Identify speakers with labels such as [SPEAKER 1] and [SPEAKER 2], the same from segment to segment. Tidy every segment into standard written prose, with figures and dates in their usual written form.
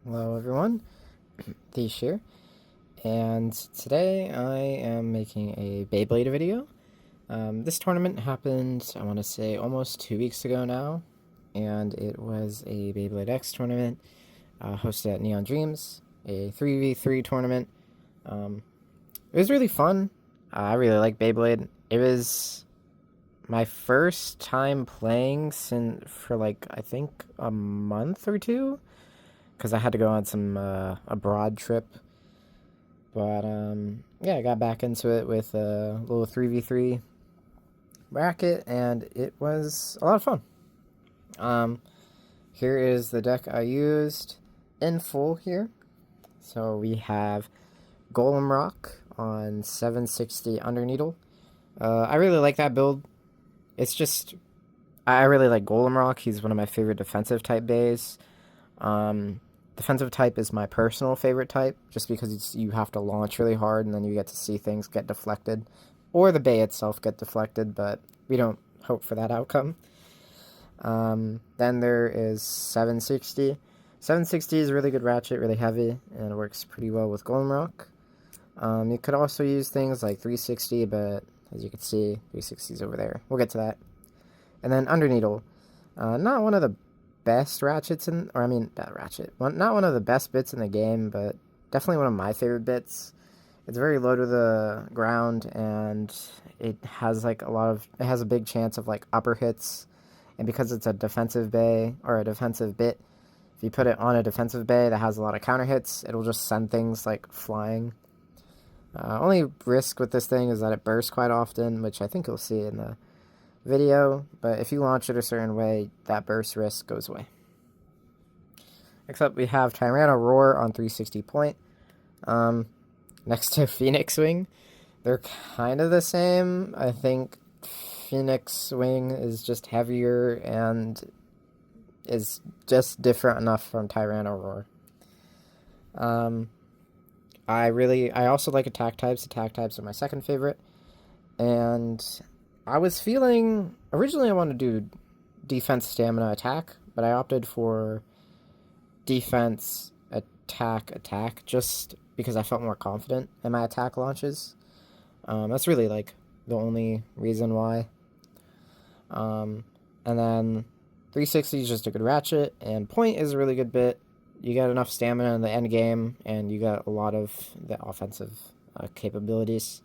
[SPEAKER 1] Hello everyone, Tiesh here, and today I am making a Beyblade video. This tournament happened, I want to say, almost 2 weeks ago now, and it was a Beyblade X tournament hosted at Neon Dreams, a 3v3 tournament. It was really fun. I really like Beyblade. It was my first time playing for like, I think, a month or two because I had to go on some abroad trip. But yeah, I got back into it with a little 3v3 bracket, and it was a lot of fun. Here is the deck I used in full here. So we have Golem Rock on 760 Underneedle. I really like that build. It's just, I really like Golem Rock. He's one of my favorite defensive type bays. Defensive type is my personal favorite type, just because you have to launch really hard and then you get to see things get deflected, or the bay itself get deflected, but we don't hope for that outcome. Then there is 760. 760 is a really good ratchet, really heavy, and it works pretty well with Golem Rock. You could also use things like 360, but as you can see, 360 is over there. We'll get to that. And then Underneedle. Not one of the best ratchets not one of the best bits in the game, but definitely one of my favorite bits. It's very low to the ground, and it has a big chance of like upper hits, and because it's a defensive bay or a defensive bit, if you put it on a defensive bay that has a lot of counter hits, it'll just send things like flying. Only risk with this thing is that it bursts quite often, which I think you'll see in the video, but if you launch it a certain way, that burst risk goes away. Except we have Tyranno Roar on 360 point, next to Phoenix Wing. They're kind of the same. I think Phoenix Wing is just heavier and is just different enough from Tyranno Roar. I also like attack types. Attack types are my second favorite, and I was feeling, originally I wanted to do defense, stamina, attack, but I opted for defense, attack, just because I felt more confident in my attack launches. That's really like the only reason why. And then 360 is just a good ratchet, and point is a really good bit. You get enough stamina in the end game, and you got a lot of the offensive capabilities.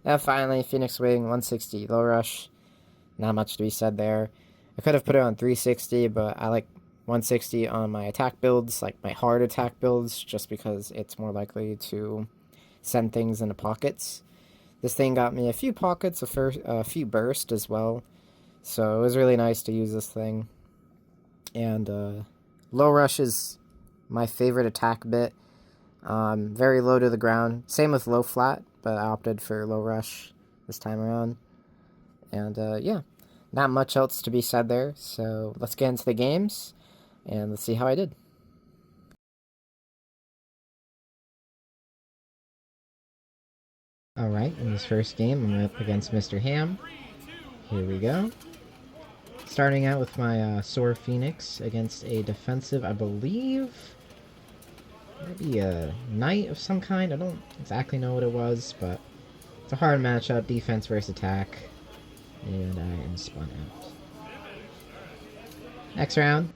[SPEAKER 1] And finally, Phoenix Wing, 160 low rush. Not much to be said there. I could have put it on 360, but I like 160 on my attack builds, like my hard attack builds, just because it's more likely to send things into pockets. This thing got me a few pockets, a few burst as well. So it was really nice to use this thing. And low rush is my favorite attack bit. Very low to the ground. Same with low flat, but I opted for low rush this time around. And yeah, not much else to be said there. So let's get into the games, and let's see how I did. Alright, in this first game, I'm up against Mr. Ham. Here we go. Starting out with my Soar Phoenix against a defensive, I believe, maybe a knight of some kind. I don't exactly know what it was, but it's a hard matchup, defense versus attack, and I am spun out. Next round,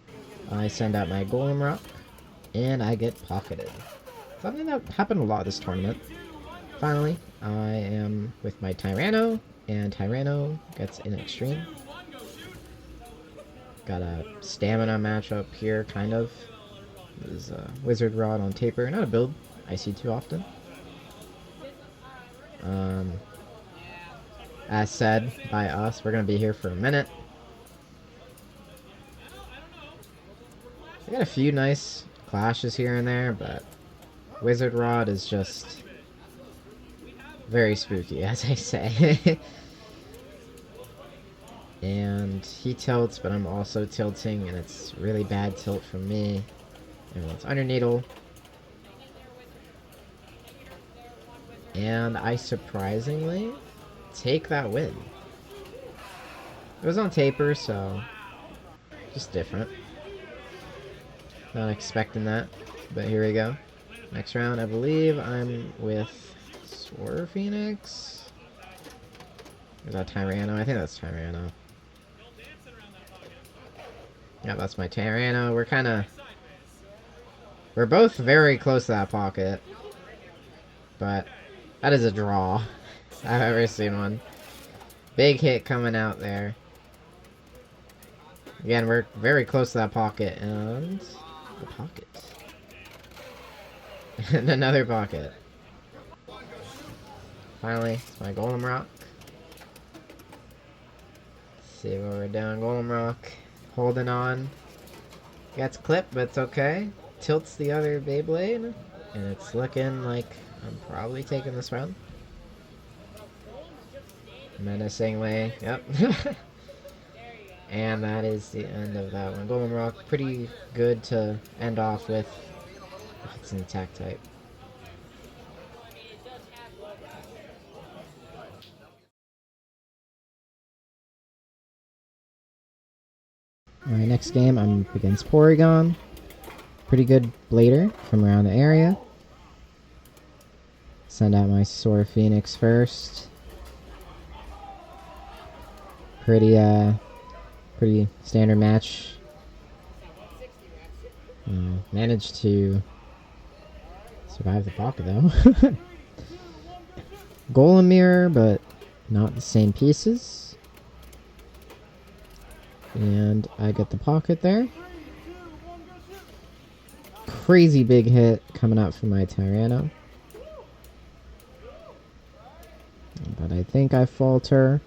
[SPEAKER 1] I send out my Golem Rock, and I get pocketed. Something that happened a lot this tournament. Finally, I am with my Tyranno, and Tyranno gets an extreme. Got a stamina matchup here, kind of. This is a Wizard Rod on Taper, not a build I see too often. As said by us, we're going to be here for a minute. I got a few nice clashes here and there, but Wizard Rod is just very spooky, as I say. And he tilts, but I'm also tilting, and it's really bad tilt from me. And it's Underneedle. And I surprisingly take that win. It was on Taper, so just different. Not expecting that. but here we go. Next round, I believe I'm with Sword Phoenix. Is that Tyranno? I think that's Tyranno. Yeah, that's my Tyranno. We're both very close to that pocket. But that is a draw. I've ever seen one. Big hit coming out there. Again, we're very close to that pocket. And a pocket. And another pocket. Finally, it's my Golem Rock. Let's see what we're doing. Golem Rock holding on. Gets clipped, but it's okay. Tilts the other Beyblade. And it's looking like I'm probably taking this round. Menacingly. Yep. And that is the end of that one. Golem Rock, pretty good to end off with if it's an attack type. Alright, next game I'm up against Porygon. Pretty good blader from around the area. Send out my Sword Phoenix first. Pretty standard match. Managed to survive the pocket though. Golem Mirror, but not the same pieces. And I get the pocket there. Crazy big hit coming out from my Tyranno. But I think I falter.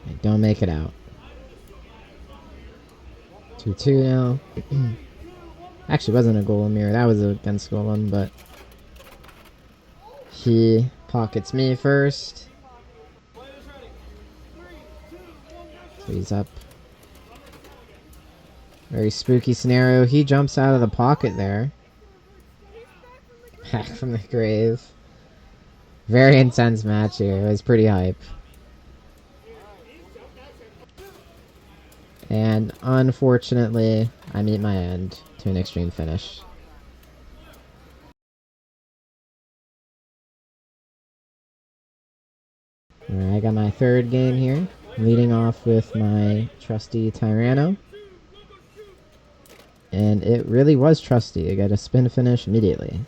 [SPEAKER 1] I don't make it out. 2-2 now. Actually, wasn't a Golem Mirror. That was against Golem, but he pockets me first. So he's up. Very spooky scenario. He jumps out of the pocket there. Back from the grave. Very intense match here. It was pretty hype. And unfortunately, I meet my end to an extreme finish. Alright, I got my third game here. Leading off with my trusty Tyranno. And it really was trusty. I got a spin finish immediately.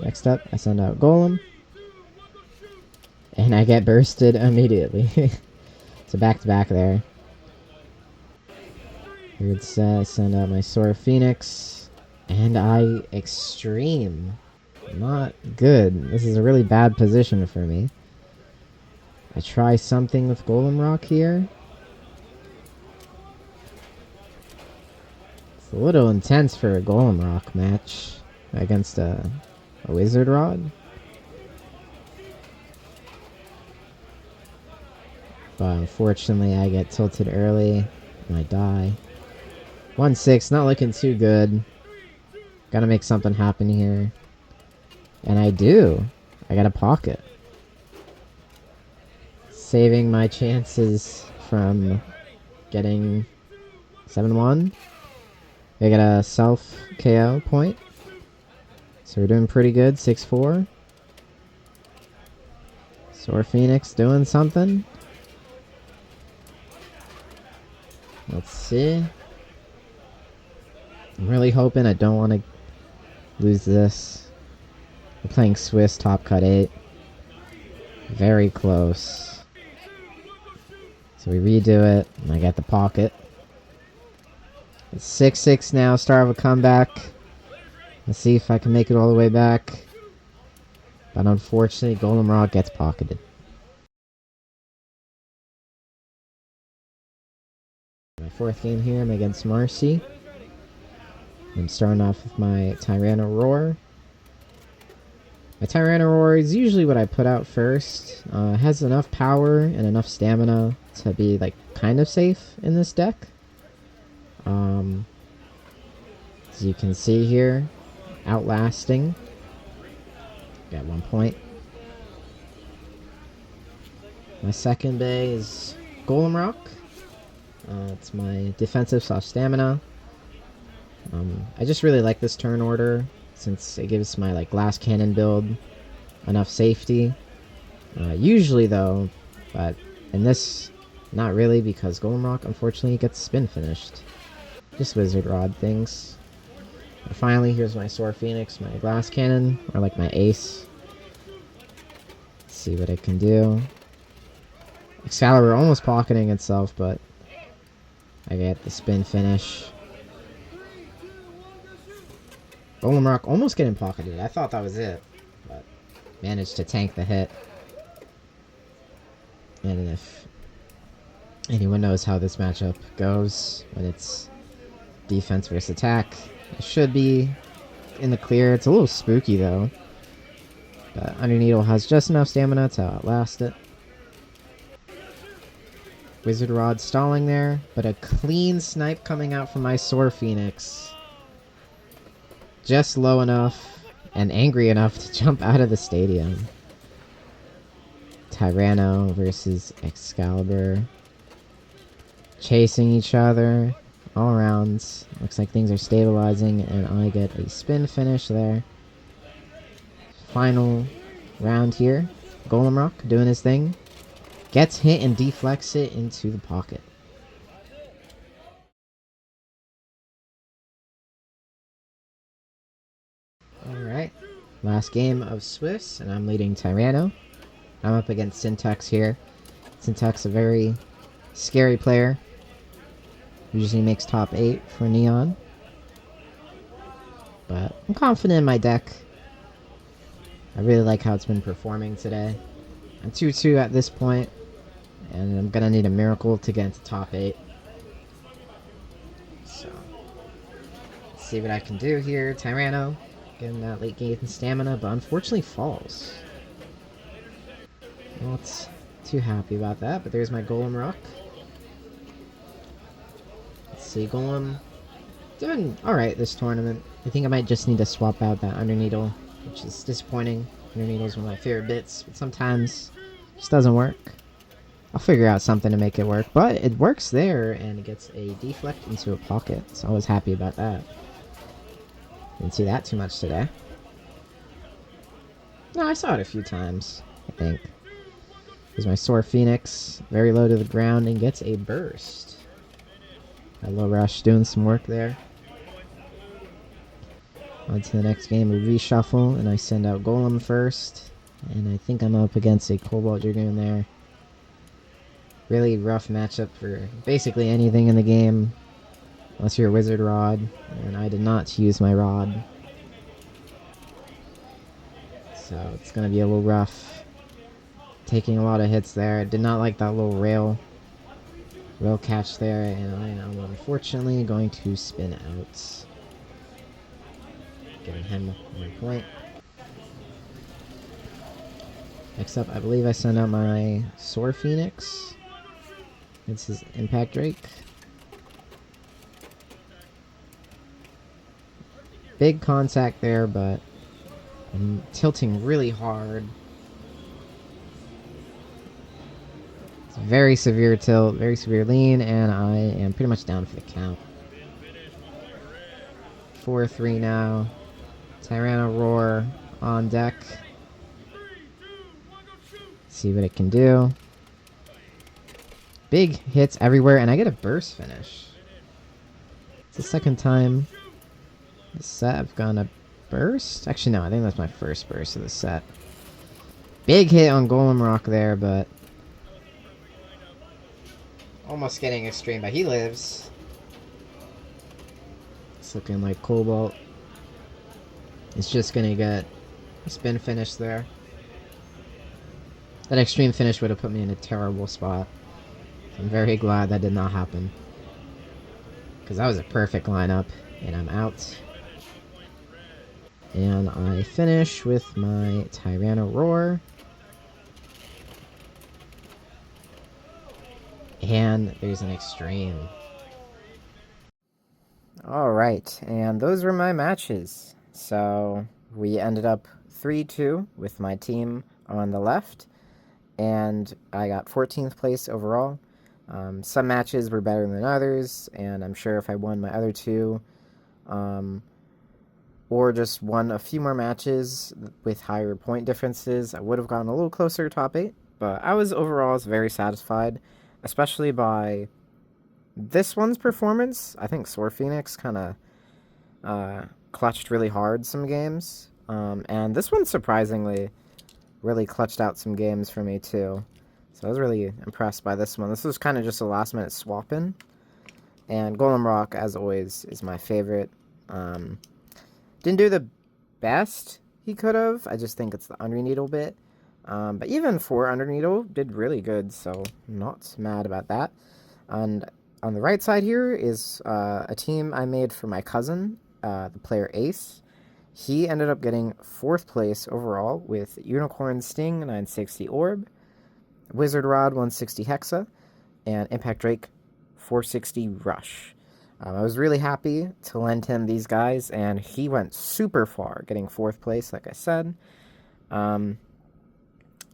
[SPEAKER 1] Next up, I send out Golem. And I get bursted immediately. So back to back there. Here it's send out my Sword Phoenix. And I extreme. Not good. This is a really bad position for me. I try something with Golem Rock here. It's a little intense for a Golem Rock match against a Wizard Rod. But unfortunately I get tilted early and I die. 1-6, not looking too good. Gotta make something happen here. And I do. I got a pocket. Saving my chances from getting 7-1. I got a self KO point. So we're doing pretty good. 6-4. Sword Phoenix doing something. Let's see. I'm really hoping I don't want to lose this. We're playing Swiss Top Cut 8. Very close. So we redo it, and I get the pocket. It's 6-6 now, start of a comeback. Let's see if I can make it all the way back. But unfortunately, Golem Rock gets pocketed. My fourth game here, I'm against Marcy. I'm starting off with my Tyranno Roar. My Tyranno Roar is usually what I put out first. It has enough power and enough stamina to be like kind of safe in this deck. As you can see here, outlasting. Got 1 point. My second bay is Golem Rock. It's my defensive / stamina. I just really like this turn order since it gives my like glass cannon build enough safety. Usually though, but in this, not really, because Golem Rock unfortunately gets spin finished. Just Wizard Rod things. And finally, here's my Sword Phoenix, my glass cannon, or like my ace. Let's see what it can do. Excalibur almost pocketing itself, but I get the spin finish. Golem Rock almost getting pocketed. I thought that was it, but managed to tank the hit. And if anyone knows how this matchup goes when it's defense versus attack, it should be in the clear. It's a little spooky though, but Underneedle has just enough stamina to outlast it. Wizard Rod stalling there, but a clean snipe coming out from my Sword Phoenix. Just low enough and angry enough to jump out of the stadium. Tyranno versus Excalibur. Chasing each other all around. Looks like things are stabilizing, and I get a spin finish there. Final round here. Golem Rock doing his thing. Gets hit and deflects it into the pocket. Alright. Last game of Swifts, and I'm leading Tyranno. I'm up against Syntax here. Syntax, a very scary player. Usually makes top 8 for Neon. But I'm confident in my deck. I really like how it's been performing today. I'm 2-2 at this point, and I'm gonna need a miracle to get into top 8. So, let's see what I can do here. Tyranno, getting that late game stamina, but unfortunately falls. Not too happy about that, but there's my Golem Rock. Let's see, Golem doing alright this tournament. I think I might just need to swap out that Underneedle, which is disappointing. Underneedle is one of my favorite bits, but sometimes it just doesn't work. I'll figure out something to make it work, but it works there, and it gets a deflect into a pocket, so I was happy about that. Didn't see that too much today. No, I saw it a few times, I think. Here's my Sword Phoenix, very low to the ground, and gets a burst. A low rush doing some work there. On to the next game, we reshuffle, and I send out Golem first. And I think I'm up against a Cobalt Dragoon there. Really rough matchup for basically anything in the game. Unless you're a Wizard Rod, and I did not use my Rod. So it's going to be a little rough. Taking a lot of hits there. Did not like that little rail catch there, and I am unfortunately going to spin out. Giving him 1 point. Next up, I believe I send out my Sword Phoenix. It's his Impact Drake. Big contact there, but I'm tilting really hard. It's very severe tilt, very severe lean, and I am pretty much down for the count. 4-3 now. Tyranno Roar on deck. See what it can do. Big hits everywhere, and I get a burst finish. It's the second time this set I've gone a burst. Actually, no, I think that's my first burst of the set. Big hit on Golem Rock there, but almost getting extreme, but he lives. It's looking like Cobalt. It's just gonna get a spin finish there. That extreme finish would have put me in a terrible spot. I'm very glad that did not happen, because that was a perfect lineup, and I'm out. And I finish with my Tyranno Roar. And there's an extreme. Alright, and those were my matches. So we ended up 3-2 with my team on the left, and I got 14th place overall. Some matches were better than others, and I'm sure if I won my other two, or just won a few more matches with higher point differences, I would have gotten a little closer to top 8. But I was overall very satisfied, especially by this one's performance. I think Sword Phoenix kind of clutched really hard some games. And this one, surprisingly, really clutched out some games for me, too. So I was really impressed by this one. This was kind of just a last-minute swap-in. And Golem Rock, as always, is my favorite. Didn't do the best he could have. I just think it's the Underneedle bit. But even for Underneedle, did really good, so not mad about that. And on the right side here is a team I made for my cousin, the player Ace. He ended up getting 4th place overall with Unicorn Sting 960 Orb, Wizard Rod 160 Hexa, and Impact Drake 460 Rush. I was really happy to lend him these guys, and he went super far, getting 4th place, like I said. All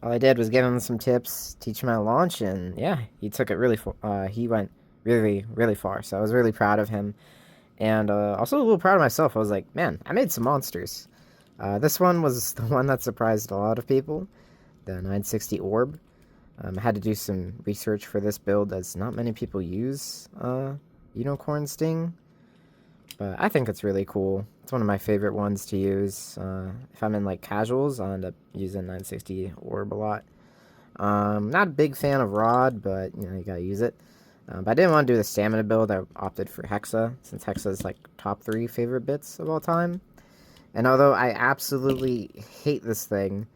[SPEAKER 1] I did was give him some tips, teach him how to launch, and yeah, he took it really far. He went really, really far, so I was really proud of him. And also a little proud of myself. I was like, man, I made some monsters. This one was the one that surprised a lot of people, the 960 Orb. I had to do some research for this build, as not many people use Unicorn Sting. But I think it's really cool. It's one of my favorite ones to use. If I'm in like casuals, I'll end up using 960 Orb a lot. Not a big fan of Rod, but you know, you gotta use it. But I didn't want to do the stamina build. I opted for Hexa, since Hexa is like top 3 favorite bits of all time. And although I absolutely hate this thing,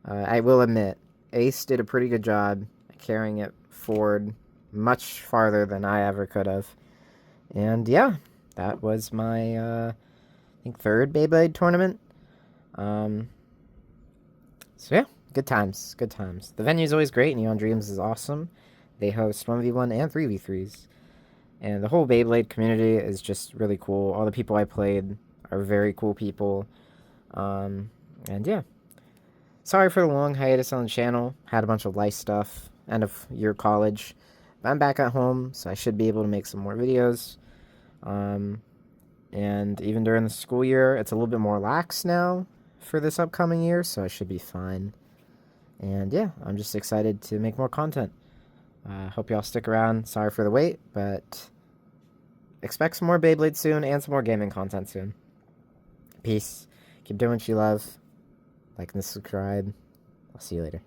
[SPEAKER 1] I will admit, Ace did a pretty good job carrying it forward much farther than I ever could have. And yeah, that was my, I think, 3rd Beyblade tournament. So yeah, good times, good times. The venue's always great, Neon Dreams is awesome. They host 1v1 and 3v3s. And the whole Beyblade community is just really cool. All the people I played are very cool people. And yeah. Sorry for the long hiatus on the channel. Had a bunch of life stuff. End of year college. But I'm back at home, so I should be able to make some more videos. And even during the school year, it's a little bit more lax now for this upcoming year, so I should be fine. And yeah, I'm just excited to make more content. Hope y'all stick around. Sorry for the wait, but expect some more Beyblade soon and some more gaming content soon. Peace. Keep doing what you love. Like and subscribe. I'll see you later.